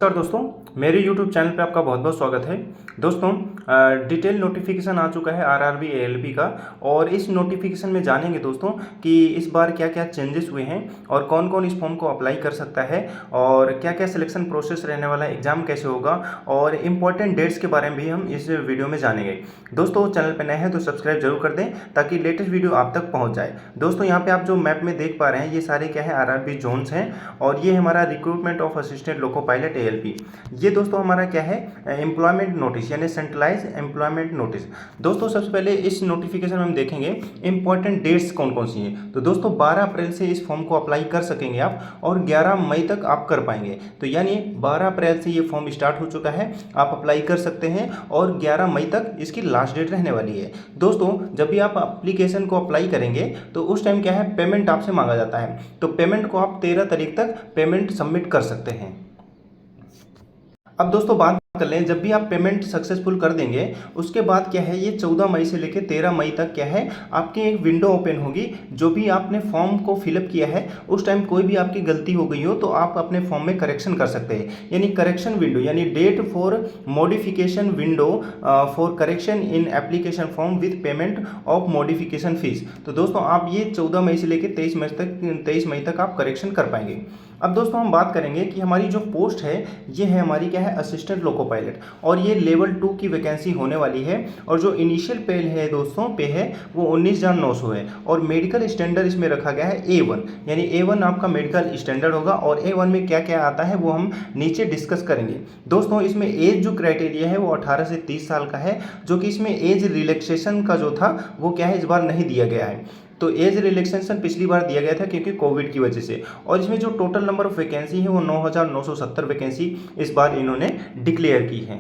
नमस्कार दोस्तों, मेरे YouTube चैनल पे आपका बहुत बहुत स्वागत है। दोस्तों, डिटेल नोटिफिकेशन आ चुका है आरआरबी एएलपी का, और इस नोटिफिकेशन में जानेंगे दोस्तों कि इस बार क्या क्या चेंजेस हुए हैं और कौन कौन इस फॉर्म को अप्लाई कर सकता है और क्या क्या सिलेक्शन प्रोसेस रहने वाला है, एग्जाम कैसे होगा और इम्पॉर्टेंट डेट्स के बारे में भी हम इस वीडियो में जानेंगे। दोस्तों, चैनल पर नए हैं तो सब्सक्राइब जरूर कर दें ताकि लेटेस्ट वीडियो आप तक पहुँच जाए। दोस्तों, यहाँ पे आप जो मैप में देख पा रहे हैं ये सारे क्या है आरआरबी जोन्स हैं, और ये हमारा recruitment of assistant loco pilot ALP. ये दोस्तों हमारा क्या है एम्प्लॉयमेंट नोटिस यानी सेंट्रलाइज एम्प्लॉयमेंट नोटिस। दोस्तों, सबसे पहले इस नोटिफिकेशन में हम देखेंगे इंपॉर्टेंट डेट्स कौन कौन सी हैं। तो दोस्तों 12 अप्रैल से इस फॉर्म को अप्लाई कर सकेंगे आप, और 11 मई तक आप कर पाएंगे। तो यानी 12 अप्रैल से ये फॉर्म स्टार्ट हो चुका है, आप अप्लाई कर सकते हैं, और 11 मई तक इसकी लास्ट डेट रहने वाली है। दोस्तों, जब भी आप एप्लीकेशन को अप्लाई करेंगे तो उस टाइम क्या है पेमेंट आपसे मांगा जाता है। तो पेमेंट को आप 13 तारीख तक पेमेंट सबमिट कर सकते हैं। अब दोस्तों बात कर लें, जब भी आप पेमेंट सक्सेसफुल कर देंगे उसके बाद क्या है ये 14 मई से लेकर 13 मई तक क्या है आपकी एक विंडो ओपन होगी। जो भी आपने फॉर्म को फिलअप किया है उस टाइम कोई भी आपकी गलती हो गई हो तो आप अपने फॉर्म में करेक्शन कर सकते हैं। यानी करेक्शन विंडो यानी date for modification window for correction in application form with payment of modification fees. तो दोस्तों आप ये 14 मई से लेकर 23 मई तक आप करेक्शन कर पाएंगे। अब दोस्तों हम बात करेंगे कि हमारी जो पोस्ट है ये है हमारी क्या है असिस्टेंट लोको पायलट, और ये लेवल 2 की वैकेंसी होने वाली है। और जो इनिशियल पे है दोस्तों पे है वो 19,900 है, और मेडिकल स्टैंडर्ड इसमें रखा गया है A1, यानी A1 आपका मेडिकल स्टैंडर्ड होगा। और A1 में क्या क्या आता है वो हम नीचे डिस्कस करेंगे। दोस्तों, इसमें एज जो क्राइटेरिया है वो 18 से 30 साल का है, जो कि इसमें एज रिलैक्सेशन का जो था वो क्या है इस बार नहीं दिया गया है। तो एज रिलैक्सेशन पिछली बार दिया गया था क्योंकि कोविड की वजह से। और इसमें जो टोटल नंबर ऑफ वैकेंसी है वो 9,970 वैकेंसी इस बार इन्होंने डिक्लेयर की है।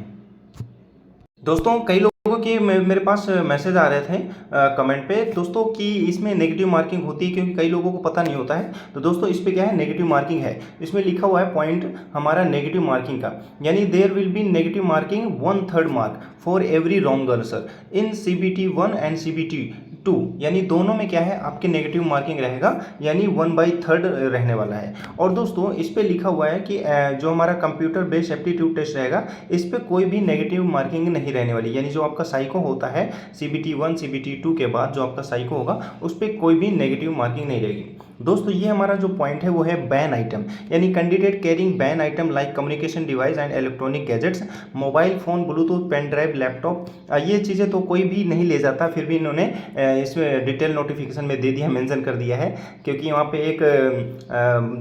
दोस्तों, कई लोगों के मेरे पास मैसेज आ रहे थे कमेंट पे दोस्तों कि इसमें नेगेटिव मार्किंग होती है, क्योंकि कई लोगों को पता नहीं होता है। तो दोस्तों इस पे क्या है नेगेटिव मार्किंग है, इसमें लिखा हुआ है पॉइंट हमारा नेगेटिव मार्किंग का, यानी there will be negative marking 1/3 mark for every wrong answer in CBT 1 and CBT 2, यानी दोनों में क्या है आपके नेगेटिव मार्किंग रहेगा, यानी 1/3 रहने वाला है। और दोस्तों इस पे लिखा हुआ है कि जो हमारा कंप्यूटर बेस्ड एप्टीट्यूड टेस्ट रहेगा इस पे कोई भी नेगेटिव मार्किंग नहीं रहने वाली, यानी जो आपका साइको होता है CBT 1 CBT 2 के बाद जो आपका साइको होगा उस पर कोई भी नेगेटिव मार्किंग नहीं रहेगी। दोस्तों ये हमारा जो पॉइंट है वो है बैन आइटम, यानी candidate carrying ban item like communication device and electronic gadgets, mobile phone, bluetooth, pen drive, laptop, ये चीज़ें तो कोई भी नहीं ले जाता। फिर भी इन्होंने इसमें डिटेल नोटिफिकेशन में दे दिया, मेंशन कर दिया है, क्योंकि वहाँ पे एक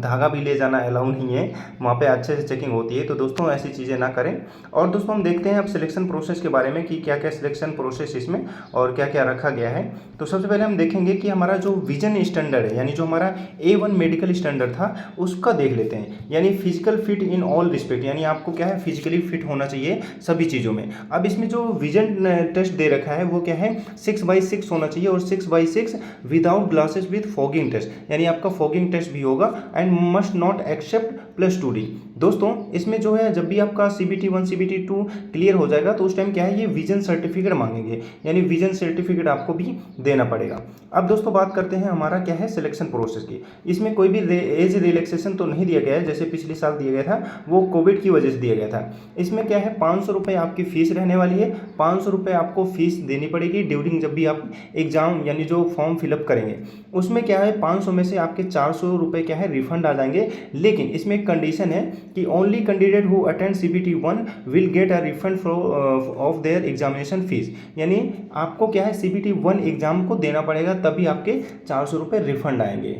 धागा भी ले जाना अलाउ नहीं है, वहाँ पे अच्छे से चेकिंग होती है। तो दोस्तों ऐसी चीज़ें ना करें। और दोस्तों हम देखते हैं अब सिलेक्शन प्रोसेस के बारे में कि क्या क्या सिलेक्शन प्रोसेस इसमें और क्या क्या रखा गया है। तो सबसे पहले हम देखेंगे कि हमारा जो विजन स्टैंडर्ड है, यानी जो हमारा A1 मेडिकल स्टैंडर्ड था उसका देख लेते हैं। यानी physical fit in all respect, यानी आपको क्या है फिजिकली फिट होना चाहिए सभी चीज़ों में। अब इसमें जो विजन टेस्ट दे रखा है वो क्या है 6/6 होना चाहिए, और 6/6 without glasses with fogging test, यानी आपका फॉगिंग टेस्ट भी होगा, and must not accept +2D। दोस्तों इसमें जो है जब भी आपका CBT 1 CBT 2 क्लियर हो जाएगा तो उस टाइम क्या है ये विजन सर्टिफिकेट मांगेंगे, यानी विजन सर्टिफिकेट आपको भी देना पड़ेगा। अब दोस्तों बात करते हैं हमारा क्या है सिलेक्शन प्रोसेस की। इसमें कोई भी एज रिलैक्सेशन तो नहीं दिया गया है, जैसे पिछले साल दिया गया था वो कोविड की वजह से दिया गया था। इसमें क्या है 500 रुपये आपकी फीस रहने वाली है, 500 रुपये आपको फीस देनी पड़ेगी ड्यूरिंग जब भी आप एग्जाम यानी जो फॉर्म फिलअप करेंगे। उसमें क्या है 500 में से आपके 400 रुपये क्या है रिफंड आ जाएंगे, लेकिन इसमें एक कंडीशन है कि only candidate who attend CBT 1 will get a refund of their examination fees, यानी आपको क्या है CBT 1 एग्जाम को देना पड़ेगा तभी आपके 400 रुपये रिफंड आएंगे।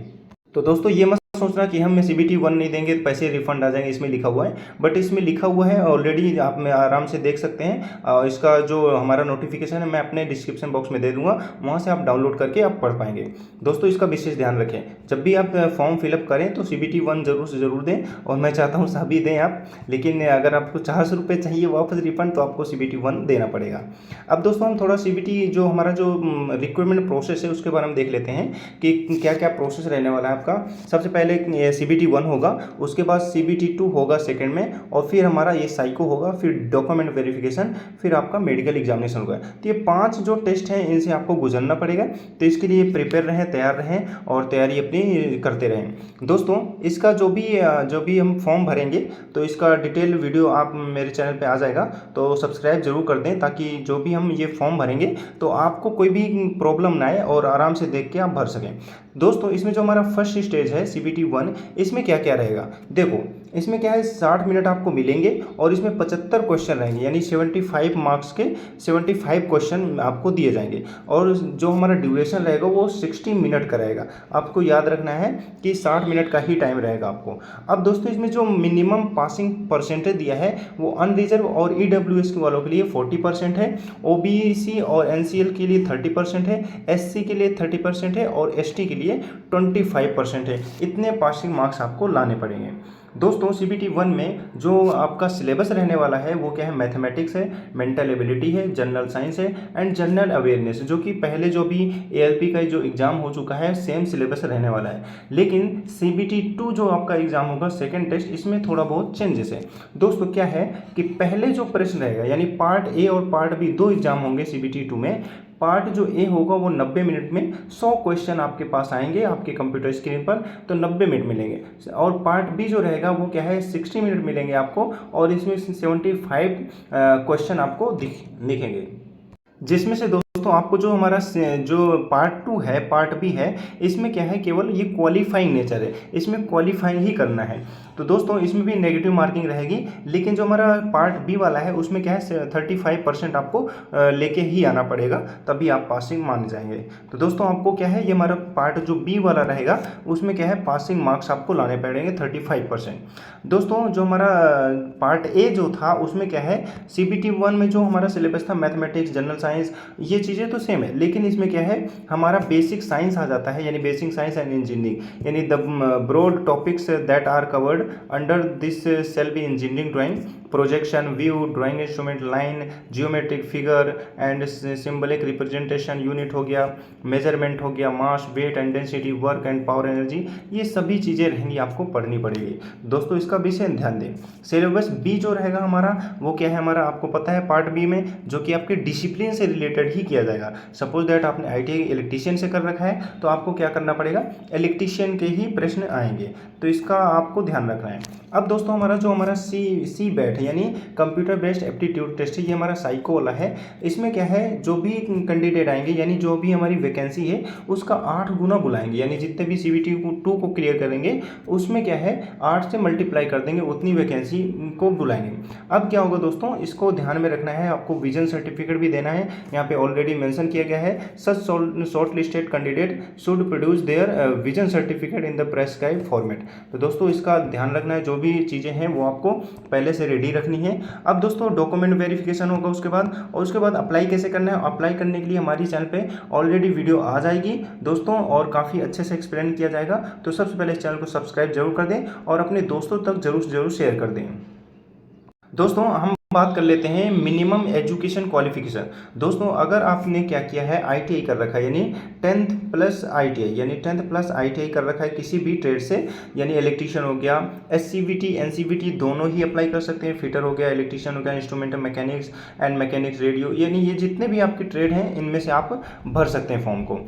तो दोस्तों ये मत सोचना कि हम CBT 1 नहीं देंगे तो पैसे रिफंड आ जाएंगे, इसमें लिखा हुआ है, बट इसमें लिखा हुआ है ऑलरेडी, आप में आराम से देख सकते हैं। इसका जो हमारा नोटिफिकेशन है मैं अपने डिस्क्रिप्शन बॉक्स में दे दूंगा, वहाँ से आप डाउनलोड करके आप पढ़ पाएंगे। दोस्तों इसका विशेष ध्यान रखें, जब भी आप फॉर्म फिलअप करें तो CBT 1 जरूर से ज़रूर दें, और मैं चाहता हूँ सभी दें आप, लेकिन अगर आपको 400 रुपये चाहिए वापस रिफंड तो आपको CBT 1 देना पड़ेगा। अब दोस्तों हम थोड़ा CBT जो हमारा जो रिक्रूटमेंट प्रोसेस है उसके बारे में देख लेते हैं कि क्या क्या प्रोसेस रहने वाला है आपका। सबसे पहले पहले CBT 1 होगा, उसके बाद CBT 2 होगा सेकंड में, और फिर हमारा ये साइको होगा, फिर डॉक्यूमेंट वेरिफिकेशन, फिर आपका मेडिकल एग्जामिनेशन होगा। तो ये 5 जो टेस्ट हैं इनसे आपको गुजरना पड़ेगा। तो इसके लिए प्रिपेयर रहें, तैयार रहें और तैयारी अपनी करते रहें। दोस्तों इसका जो भी हम फॉर्म भरेंगे तो इसका डिटेल वीडियो आप मेरे चैनल पे आ जाएगा, तो सब्सक्राइब जरूर कर दें, ताकि जो भी हम ये फॉर्म भरेंगे तो आपको कोई भी प्रॉब्लम ना आए और आराम से देख के आप भर सकें। दोस्तों इसमें जो हमारा फर्स्ट स्टेज है CBT 1, इसमें क्या क्या रहेगा देखो। इसमें क्या है 60 मिनट आपको मिलेंगे और इसमें 75 क्वेश्चन रहेंगे, यानी 75 मार्क्स के 75 क्वेश्चन आपको दिए जाएंगे, और जो हमारा ड्यूरेशन रहेगा वो 60 मिनट का रहेगा। आपको याद रखना है कि 60 मिनट का ही टाइम रहेगा आपको। अब दोस्तों इसमें जो मिनिमम पासिंग परसेंटेज दिया है वो अनरिजर्व और EWS वालों के लिए 40% है, OBC और NCL के लिए 30% है, SC के लिए 30% है और ST के लिए 25% है। इतने पासिंग मार्क्स आपको लाने पड़ेंगे। दोस्तों CBT 1 में जो आपका सिलेबस रहने वाला है वो क्या है, मैथमेटिक्स है, मेंटल एबिलिटी है, जनरल साइंस है एंड जनरल अवेयरनेस, जो कि पहले जो भी ALP का जो एग्ज़ाम हो चुका है सेम सिलेबस रहने वाला है। लेकिन CBT 2 जो आपका एग्ज़ाम होगा सेकेंड टेस्ट, इसमें थोड़ा बहुत चेंजेस है। दोस्तों क्या है कि पहले जो प्रश्न रहेगा, यानी पार्ट A और पार्ट B 2 एग्जाम होंगे CBT 2 में। पार्ट जो A होगा वो 90 मिनट में 100 क्वेश्चन आपके पास आएंगे आपके कंप्यूटर स्क्रीन पर, तो 90 मिनट मिलेंगे। और पार्ट B जो रहेगा वो क्या है 60 मिनट मिलेंगे आपको, और इसमें 75 क्वेश्चन आपको दिखेंगे, जिसमें से दोस्तों आपको जो हमारा जो पार्ट 2 है, पार्ट B है, इसमें क्या है केवल ये क्वालिफाइंग नेचर है, इसमें क्वालिफाइंग ही करना है। तो दोस्तों इसमें भी नेगेटिव मार्किंग रहेगी, लेकिन जो हमारा पार्ट B वाला है उसमें क्या है 35% आपको लेके ही आना पड़ेगा, तभी आप पासिंग मान जाएंगे। तो दोस्तों आपको क्या है, ये हमारा पार्ट जो B वाला रहेगा उसमें क्या है पासिंग मार्क्स आपको लाने पड़ेंगे 35%। दोस्तों जो हमारा पार्ट A जो था उसमें क्या है CBT 1 में जो हमारा सिलेबस था मैथमेटिक्स, जनरल साइंस, ये चीज़ें तो सेम है, लेकिन इसमें क्या है हमारा बेसिक साइंस आ जाता है, यानी बेसिक साइंस एंड इंजीनियरिंग, यानी the broad topics that are covered under this shall be engineering drawing, projection, view, drawing instrument, line, geometric figure and symbolic representation, unit हो गया, measurement हो गया, mass, weight and density, work and power energy, ये सभी चीज़ें रहेंगी आपको पढ़नी पड़ेगी। दोस्तों इसका विषय ध्यान दें। सिलेबस B जो रहेगा हमारा वो क्या है, हमारा आपको पता है पार्ट B में जो कि आपके डिसिप्लिन से रिलेटेड ही किया जाएगा। सपोज दैट आपने ITI इलेक्ट्रीशियन से कर रखा है तो आपको क्या करना पड़ेगा, इलेक्ट्रीशियन के ही प्रश्न आएंगे, तो इसका आपको ध्यान रखना है। अब दोस्तों हमारा जो हमारा CBAT है, यानी कंप्यूटर बेस्ड एप्टीट्यूड टेस्ट है, ये हमारा साइको वाला है। इसमें क्या है जो भी कैंडिडेट आएंगे, यानी जो भी हमारी वैकेंसी है उसका 8 गुना बुलाएंगे, यानी जितने भी CBT 2 को क्लियर करेंगे उसमें क्या है 8 से मल्टीप्लाई कर देंगे, उतनी वैकेंसी को बुलाएंगे। अब क्या होगा दोस्तों, इसको ध्यान में रखना है, आपको विजन सर्टिफिकेट भी देना है। यहाँ पे ऑलरेडी मेंशन किया गया है, such short listed candidate should produce their vision certificate in the prescribed format. तो दोस्तों इसका ध्यान रखना है, जो भी चीज़ें हैं वो आपको पहले से रेडी रखनी है। अब दोस्तों डॉक्यूमेंट वेरिफिकेशन होगा उसके बाद, और उसके बाद अप्लाई कैसे करना है, अप्लाई करने के लिए हमारी चैनल पे ऑलरेडी वीडियो आ जाएगी दोस्तों, और काफ़ी अच्छे से एक्सप्लेन किया जाएगा। तो सबसे पहले इस चैनल को सब्सक्राइब जरूर कर दें और अपने दोस्तों तक जरूर शेयर कर दें। दोस्तों हम बात कर लेते हैं मिनिमम एजुकेशन क्वालिफिकेशन। दोस्तों अगर आपने क्या किया है ITI कर रखा है, यानी 10th प्लस ITI, यानी 10th प्लस ITI कर रखा है किसी भी ट्रेड से, यानी इलेक्ट्रीशियन हो गया, SCVT NCVT दोनों ही अप्लाई कर सकते हैं, फिटर हो गया, इलेक्ट्रीशियन हो गया, instrument mechanics and mechanics radio, यानी ये जितने भी आपके ट्रेड हैं इनमें से आप भर सकते हैं फॉर्म को।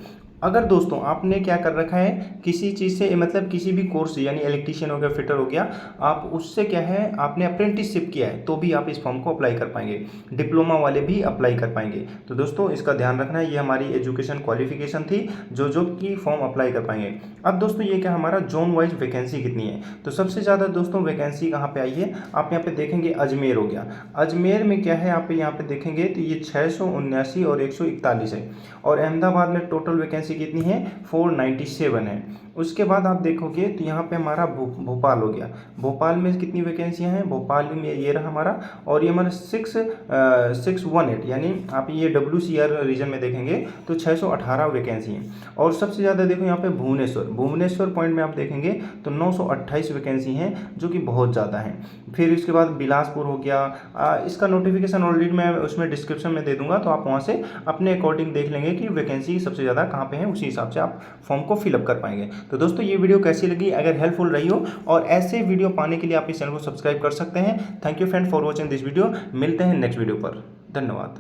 अगर दोस्तों आपने क्या कर रखा है किसी चीज़ से, मतलब किसी भी कोर्स यानी इलेक्ट्रीशियन हो गया, फिटर हो गया, आप उससे क्या है आपने अप्रेंटिसशिप किया है तो भी आप इस फॉर्म को अप्लाई कर पाएंगे, डिप्लोमा वाले भी अप्लाई कर पाएंगे। तो दोस्तों इसका ध्यान रखना है, ये हमारी एजुकेशन क्वालिफिकेशन थी जो कि फॉर्म अप्लाई कर पाएंगे। अब दोस्तों ये क्या हमारा जोन वाइज वैकेंसी कितनी है, तो सबसे ज़्यादा दोस्तों वैकेंसी कहाँ पे आई है, आप यहाँ पे देखेंगे अजमेर हो गया। अजमेर में क्या है आप यहाँ पे देखेंगे तो ये 679 और 141 है, और अहमदाबाद में टोटल वैकेंसी कितनी है 497 है। उसके बाद आप देखोगे तो यहाँ पे हमारा भोपाल हो गया, भोपाल में कितनी वैकेंसियाँ हैं, भोपाल में ये रहा हमारा, और ये हमारा 618, यानी आप ये WCR रीजन में देखेंगे तो 618 वैकेंसी हैं। और सबसे ज़्यादा देखो यहाँ पे भुवनेश्वर पॉइंट में आप देखेंगे तो 928 वैकेंसी हैं, जो कि बहुत ज़्यादा हैं। फिर इसके बाद बिलासपुर हो गया, इसका नोटिफिकेशन ऑलरेडी मैं उसमें डिस्क्रिप्शन में दे दूंगा, तो आप वहाँ से अपने अकॉर्डिंग देख लेंगे कि वैकेंसी सबसे ज़्यादा कहाँ पे है, उसी हिसाब से आप फॉर्म को फिलअप कर पाएंगे। तो दोस्तों ये वीडियो कैसी लगी, अगर हेल्पफुल रही हो और ऐसे वीडियो पाने के लिए आप इस चैनल को सब्सक्राइब कर सकते हैं। Thank you friend for watching this video. मिलते हैं नेक्स्ट वीडियो पर। धन्यवाद।